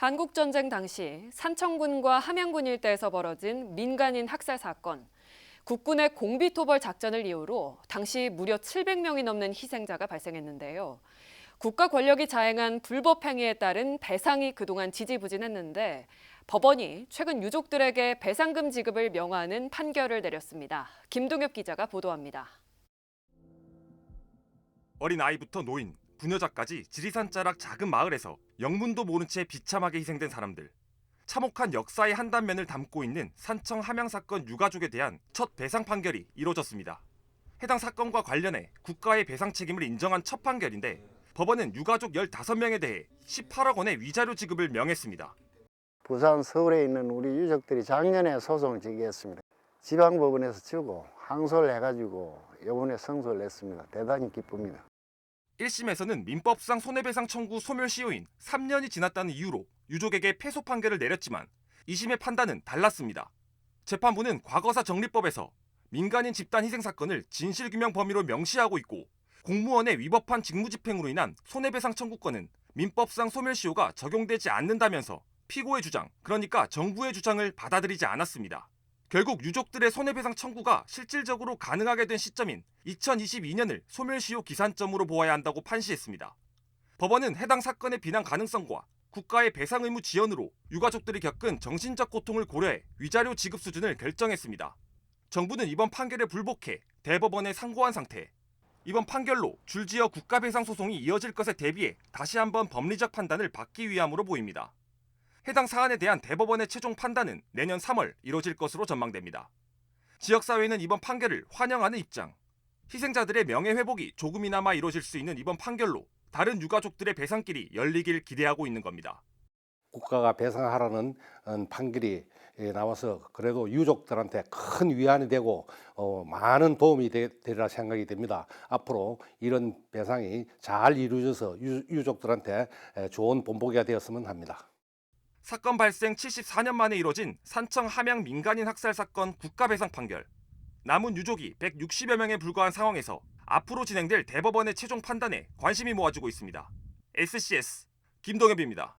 한국전쟁 당시 산청군과 함양군 일대에서 벌어진 민간인 학살 사건. 국군의 공비토벌 작전을 이유로 당시 무려 700명이 넘는 희생자가 발생했는데요. 국가 권력이 자행한 불법 행위에 따른 배상이 그동안 지지부진했는데 법원이 최근 유족들에게 배상금 지급을 명하는 판결을 내렸습니다. 김동엽 기자가 보도합니다. 어린아이부터 노인, 부녀자까지 지리산 자락 작은 마을에서 영문도 모른 채 비참하게 희생된 사람들. 참혹한 역사의 한 단면을 담고 있는 산청 함양 사건 유가족에 대한 첫 배상 판결이 이뤄졌습니다. 해당 사건과 관련해 국가의 배상 책임을 인정한 첫 판결인데 법원은 유가족 15명에 대해 18억 원의 위자료 지급을 명했습니다. 부산, 서울에 있는 우리 유족들이 작년에 소송을 제기했습니다. 지방법원에서 지고 항소를 해가지고 이번에 승소를 냈습니다. 대단히 기쁩니다. 1심에서는 민법상 손해배상 청구 소멸시효인 3년이 지났다는 이유로 유족에게 패소 판결을 내렸지만 2심의 판단은 달랐습니다. 재판부는 과거사 정리법에서 민간인 집단 희생 사건을 진실규명 범위로 명시하고 있고 공무원의 위법한 직무집행으로 인한 손해배상 청구권은 민법상 소멸시효가 적용되지 않는다면서 피고의 주장, 그러니까 정부의 주장을 받아들이지 않았습니다. 결국 유족들의 손해배상 청구가 실질적으로 가능하게 된 시점인 2022년을 소멸시효 기산점으로 보아야 한다고 판시했습니다. 법원은 해당 사건의 비난 가능성과 국가의 배상 의무 지연으로 유가족들이 겪은 정신적 고통을 고려해 위자료 지급 수준을 결정했습니다. 정부는 이번 판결에 불복해 대법원에 상고한 상태. 이번 판결로 줄지어 국가배상 소송이 이어질 것에 대비해 다시 한번 법리적 판단을 받기 위함으로 보입니다. 해당 사안에 대한 대법원의 최종 판단은 내년 3월 이뤄질 것으로 전망됩니다. 지역사회는 이번 판결을 환영하는 입장. 희생자들의 명예회복이 조금이나마 이뤄질 수 있는 이번 판결로 다른 유가족들의 배상길이 열리길 기대하고 있는 겁니다. 국가가 배상하라는 판결이 나와서 그래도 유족들한테 큰 위안이 되고 많은 도움이 되리라 생각이 됩니다. 앞으로 이런 배상이 잘 이루어져서 유족들한테 좋은 본보기가 되었으면 합니다. 사건 발생 74년 만에 이뤄진 산청 함양 민간인 학살 사건 국가배상 판결. 남은 유족이 160여 명에 불과한 상황에서 앞으로 진행될 대법원의 최종 판단에 관심이 모아지고 있습니다. SCS 김동엽입니다.